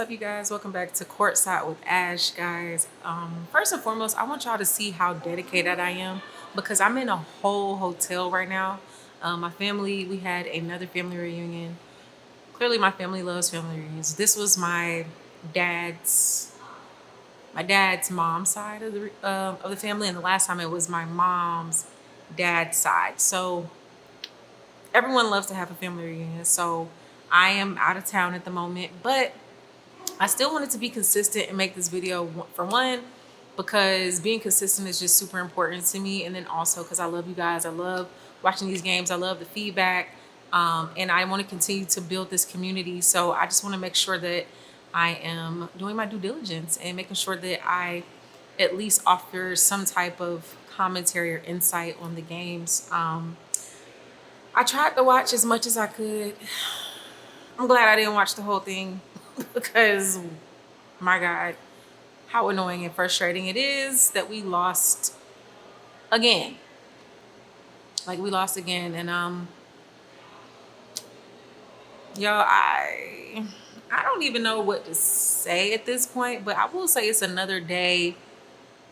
up, you guys? Welcome back to Courtside with Ash, guys. First and foremost, I want y'all to see how dedicated I am because I'm in a whole hotel right now. My family, we had another family reunion. Clearly, my family loves family reunions. This was dad's my dad's mom's side of the family, and the last time it was my mom's dad's side. So everyone loves to have a family reunion. So I am out of town at the moment, but I still wanted to be consistent and make this video for one, because being consistent is just super important to me. And then also because I love you guys. I love watching these games. I love the feedback. And I want to continue to build this community. So I just want to make sure that I am doing my due diligence and making sure that I at least offer some type of commentary or insight on the games. I tried to watch as much as I could. I'm glad I didn't watch the whole thing because, my God, how annoying and frustrating it is that we lost again. Like, we lost again. And y'all, I don't even know what to say at this point, but I will say it's another day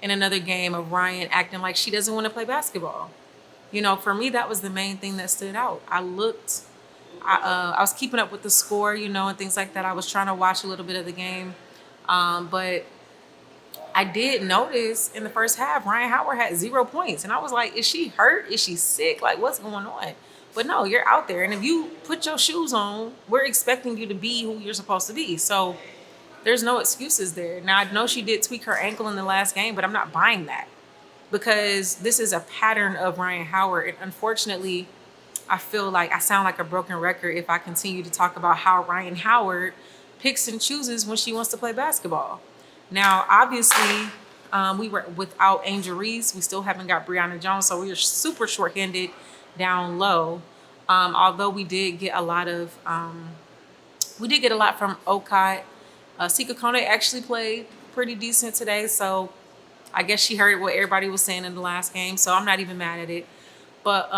in another game of Rhyne acting like she doesn't want to play basketball. You know, for me, that was the main thing that stood out. I was keeping up with the score, you know, and things like that. I was trying to watch a little bit of the game. But I did notice in the first half, Rhyne Howard had 0 points. And I was like, is she hurt? Is she sick? Like, what's going on? But no, you're out there. And if you put your shoes on, we're expecting you to be who you're supposed to be. So there's no excuses there. Now, I know she did tweak her ankle in the last game, but I'm not buying that because this is a pattern of Rhyne Howard. And unfortunately, I feel like I sound like a broken record if I continue to talk about how Rhyne Howard picks and chooses when she wants to play basketball. Now, obviously, we were without Angel Reese. We still haven't got Brianna Jones, so we are super shorthanded down low. Although we did get a lot from Okai. Sika Kone actually played pretty decent today, so I guess she heard what everybody was saying in the last game, so I'm not even mad at it. But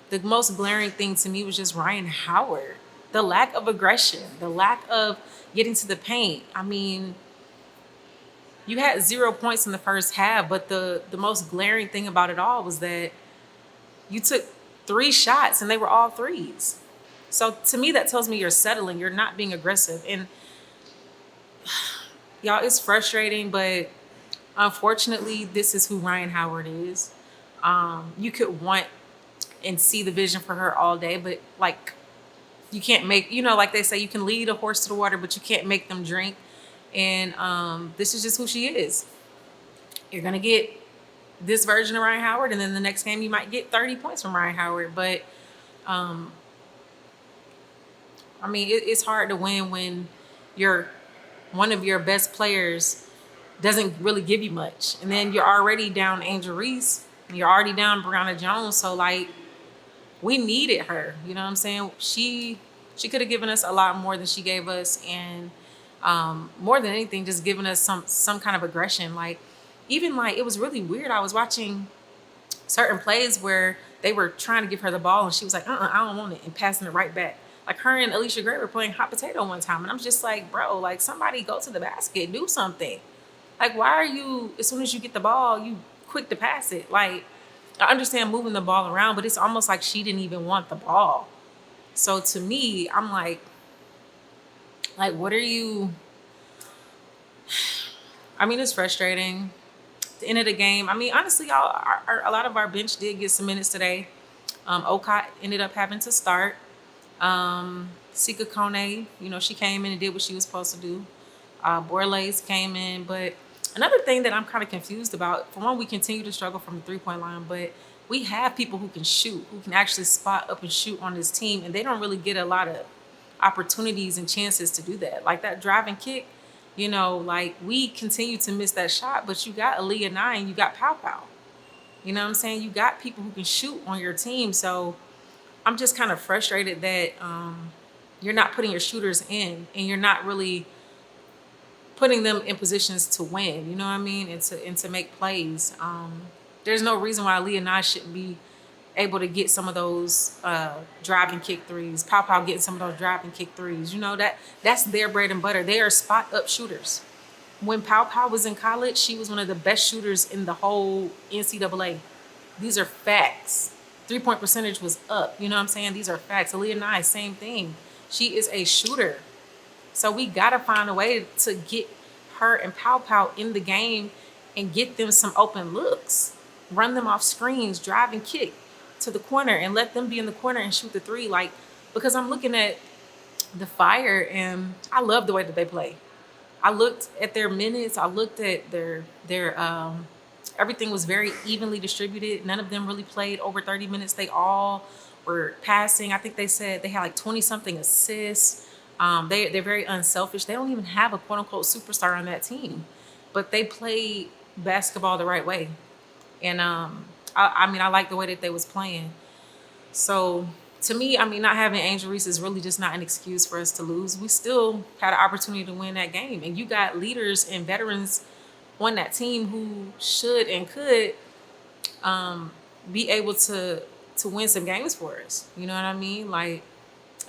the most glaring thing to me was just Rhyne Howard. The lack of aggression, the lack of getting to the paint. I mean, you had 0 points in the first half, but the most glaring thing about it all was that you took 3 shots and they were all threes. So to me, that tells me you're settling. You're not being aggressive. And y'all, it's frustrating, but unfortunately, this is who Rhyne Howard is. You could want and see the vision for her all day, but like, you can't make, you know, like they say, you can lead a horse to the water, but you can't make them drink. And this is just who she is. You're gonna get this version of Rhyne Howard, and then the next game you might get 30 points from Rhyne Howard. But I mean, it's hard to win when one of your best players doesn't really give you much, and then you're already down Angel Reese, and you're already down Brianna Jones. So like, we needed her. You know what I'm saying? She could have given us a lot more than she gave us, and more than anything, just giving us some kind of aggression. Like, even like, it was really weird. I was watching certain plays where they were trying to give her the ball, and she was like, I don't want it, and passing it right back. Like, her and Alicia Gray were playing hot potato one time, and I'm just like, bro, like, somebody go to the basket, do something. Like, why are you, as soon as you get the ball, you quick to pass it? Like, I understand moving the ball around, but it's almost like she didn't even want the ball. So to me, I'm like, what are you? I mean, it's frustrating. At the end of the game, I mean, honestly, y'all, a lot of our bench did get some minutes today. Okai ended up having to start. Sika Kone, you know, she came in and did what she was supposed to do. Borlace came in, but another thing that I'm kind of confused about, for one, we continue to struggle from the three-point line, but we have people who can shoot, who can actually spot up and shoot on this team, and they don't really get a lot of opportunities and chances to do that. Like that driving kick, you know, like, we continue to miss that shot, but you got Aaliyah Nye and you got Pow Pow. You know what I'm saying? You got people who can shoot on your team. So I'm just kind of frustrated that you're not putting your shooters in, and you're not really putting them in positions to win, you know what I mean? And to make plays. There's no reason why Aaliyah Nye shouldn't be able to get some of those drive and kick threes. Pow Pow getting some of those drive and kick threes. You know, that's their bread and butter. They are spot up shooters. When Pow Pow was in college, she was one of the best shooters in the whole NCAA. These are facts. 3-point percentage was up. You know what I'm saying? These are facts. Aaliyah Nye, same thing. She is a shooter. So we gotta find a way to get her and Pow Pow in the game and get them some open looks. Run them off screens, drive and kick to the corner and let them be in the corner and shoot the three. Like, because I'm looking at the Fire and I love the way that they play. I looked at their minutes. I looked at their everything was very evenly distributed. None of them really played over 30 minutes. They all were passing. I think they said they had like 20 something assists. They're very unselfish. They don't even have a quote unquote superstar on that team, but they play basketball the right way. And I mean, I like the way that they was playing. So to me, I mean, not having Angel Reese is really just not an excuse for us to lose. We still had an opportunity to win that game, and you got leaders and veterans on that team who should and could be able to win some games for us. You know what I mean? Like,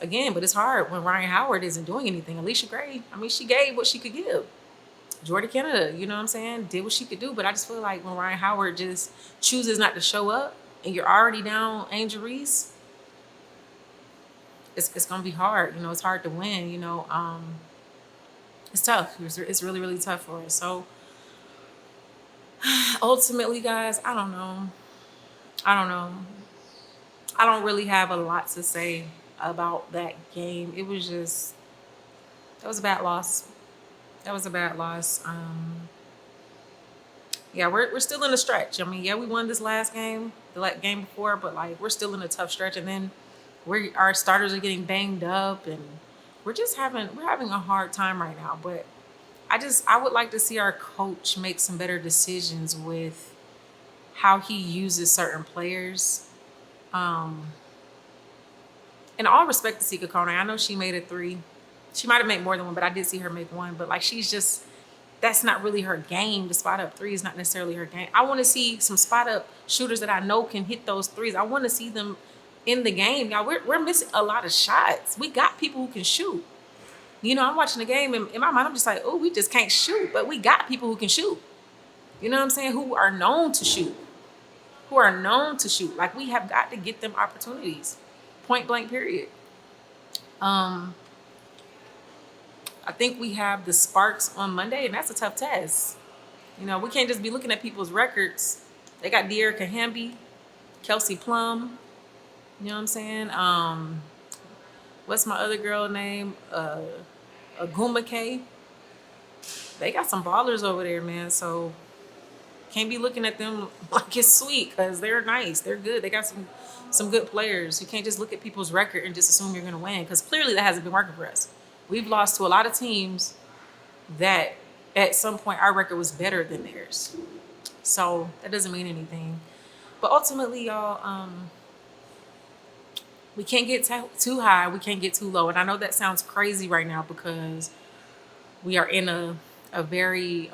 again, but it's hard when Ryan Howard isn't doing anything. Alicia Gray, I mean, she gave what she could give. Jordan Canada, you know what I'm saying, did what she could do. But I just feel like when Ryan Howard just chooses not to show up and you're already down Angel Reese, it's gonna be hard. You know, it's hard to win. You know, it's tough. It's really really tough for us. So ultimately, guys, I don't know. I don't know. I don't really have a lot to say about that game. It was just that was a bad loss. That was a bad loss. Yeah, we're still in the stretch. I mean, yeah, we won this last game, the game before, but like we're still in a tough stretch. And then our starters are getting banged up, and we're having a hard time right now. But I would like to see our coach make some better decisions with how he uses certain players. Um, in all respect to Sika Kone, I know she made a three. She might have made more than one, but I did see her make one. But like that's not really her game. The spot up three is not necessarily her game. I want to see some spot up shooters that I know can hit those threes. I want to see them in the game. Now we're missing a lot of shots. We got people who can shoot. You know, I'm watching the game and in my mind I'm just like, oh, we just can't shoot. But we got people who can shoot. You know what I'm saying? Who are known to shoot. Who are known to shoot. Like, we have got to get them opportunities. Point blank period. I think we have the Sparks on Monday, and that's a tough test. You know, we can't just be looking at people's records. They got De'Erica Hamby, Kelsey Plum. You know what I'm saying? What's my other girl name? Aguma K. They got some ballers over there, man. So can't be looking at them like it's sweet because they're nice. They're good. They got some good players. You can't just look at people's record and just assume you're going to win because clearly that hasn't been working for us. We've lost to a lot of teams that at some point our record was better than theirs. So that doesn't mean anything. But ultimately, y'all, we can't get too high. We can't get too low. And I know that sounds crazy right now because we are in a very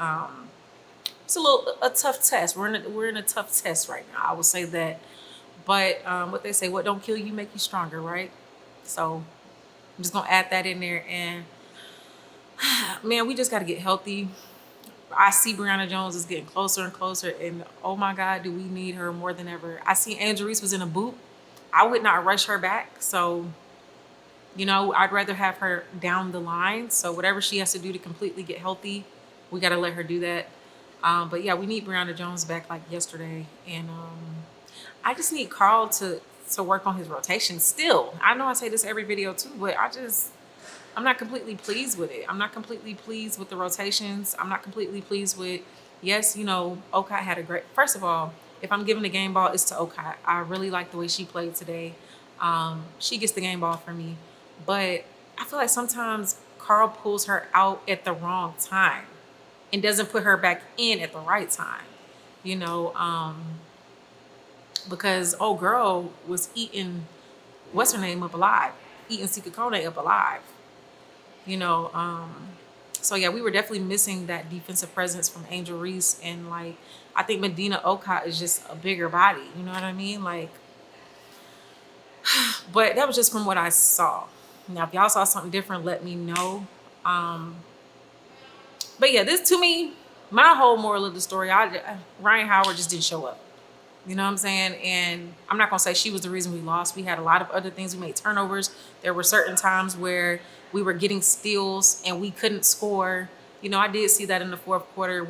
it's a tough test. We're in a tough test right now. I would say that. But what they say, what don't kill you make you stronger, right? So I'm just gonna add that in there. And man, we just gotta get healthy. I see Brianna Jones is getting closer and closer, and oh my God, do we need her more than ever? I see Angel Reese was in a boot. I would not rush her back. So, you know, I'd rather have her down the line. So whatever she has to do to completely get healthy, we got to let her do that. But yeah, we need Brianna Jones back like yesterday. And I just need Carl to work on his rotation still. I know I say this every video too, but I'm not completely pleased with it. I'm not completely pleased with the rotations. I'm not completely pleased with, yes, you know, Okai had a great, first of all, if I'm giving the game ball, it's to Okai. I really like the way she played today. She gets the game ball for me. But I feel like sometimes Carl pulls her out at the wrong time and doesn't put her back in at the right time. You know, because old girl was eating, what's her name, up alive. Eating Sika Kone up alive. You know, so yeah, we were definitely missing that defensive presence from Angel Reese. And like, I think Medina Okai is just a bigger body. You know what I mean? Like, But that was just from what I saw. Now, if y'all saw something different, let me know. Um, but yeah, this to me, my whole moral of the story, Ryan Howard just didn't show up. You know what I'm saying? And I'm not gonna say she was the reason we lost. We had a lot of other things. We made turnovers. There were certain times where we were getting steals and we couldn't score. You know, I did see that in the fourth quarter.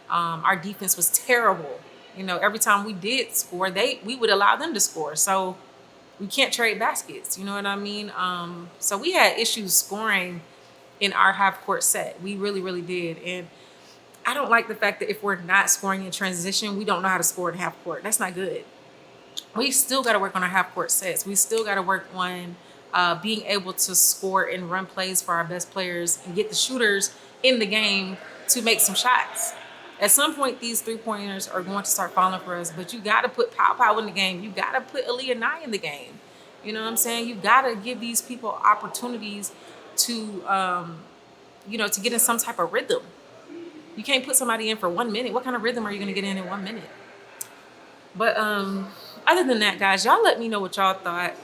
Our defense was terrible. You know, every time we did score, we would allow them to score. So we can't trade baskets. You know what I mean? So we had issues scoring in our half court set. We really, really did. And I don't like the fact that if we're not scoring in transition, we don't know how to score in half court. That's not good. We still got to work on our half court sets. We still got to work on being able to score and run plays for our best players and get the shooters in the game to make some shots. At some point, these 3-pointers are going to start falling for us, but you got to put Pow Pow in the game. You got to put Aaliyah Nye in the game. You know what I'm saying? You got to give these people opportunities to, to get in some type of rhythm. You can't put somebody in for 1 minute. What kind of rhythm are you going to get in 1 minute? But other than that, guys, y'all let me know what y'all thought.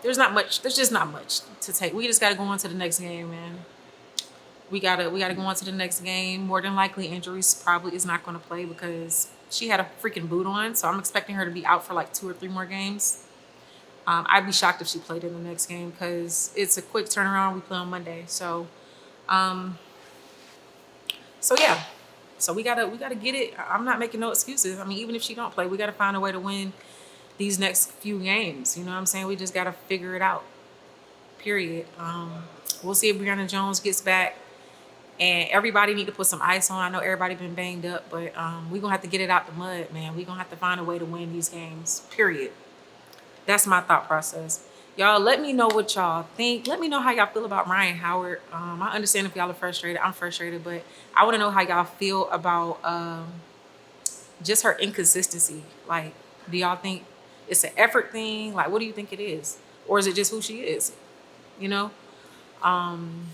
There's not much. There's just not much to take. We just got to go on to the next game, man. We gotta go on to the next game. More than likely, injuries probably is not going to play because she had a freaking boot on. So I'm expecting her to be out for like 2 or 3 more games. I'd be shocked if she played in the next game because it's a quick turnaround. We play on Monday, um, so yeah. So we gotta get it. I'm not making no excuses. I mean, even if she don't play, we gotta find a way to win these next few games. You know what I'm saying? We just gotta figure it out. Period. We'll see if Brianna Jones gets back. And everybody need to put some ice on. I know everybody been banged up, but we're gonna have to get it out the mud, man. We're gonna have to find a way to win these games. Period. That's my thought process. Y'all let me know what y'all think. Let me know how y'all feel about Ryan Howard. I understand if y'all are frustrated. I'm frustrated, but I want to know how y'all feel about just her inconsistency. Like, do y'all think it's an effort thing? Like, what do you think it is? Or is it just who she is? You know? Um,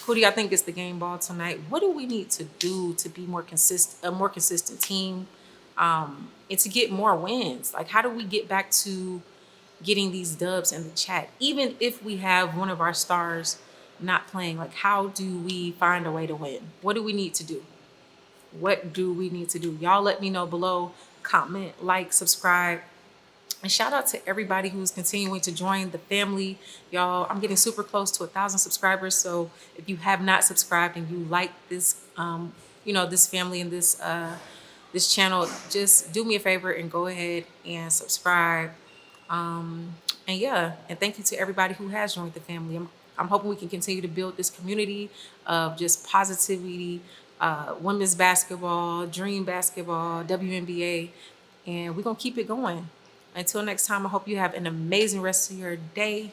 who do y'all think is the game ball tonight? What do we need to do to be a more consistent team, and to get more wins? Like, how do we get back to getting these dubs in the chat, even if we have one of our stars not playing? Like, how do we find a way to win? What do we need to do? What do we need to do? Y'all let me know below. Comment, like, subscribe. And shout out to everybody who's continuing to join the family. Y'all, I'm getting super close to 1,000 subscribers. So if you have not subscribed and you like this, this family and this channel, just do me a favor and go ahead and subscribe. And yeah, and thank you to everybody who has joined the family. I'm hoping we can continue to build this community of just positivity, women's basketball, dream basketball, WNBA, and we're gonna keep it going. Until next time, I hope you have an amazing rest of your day.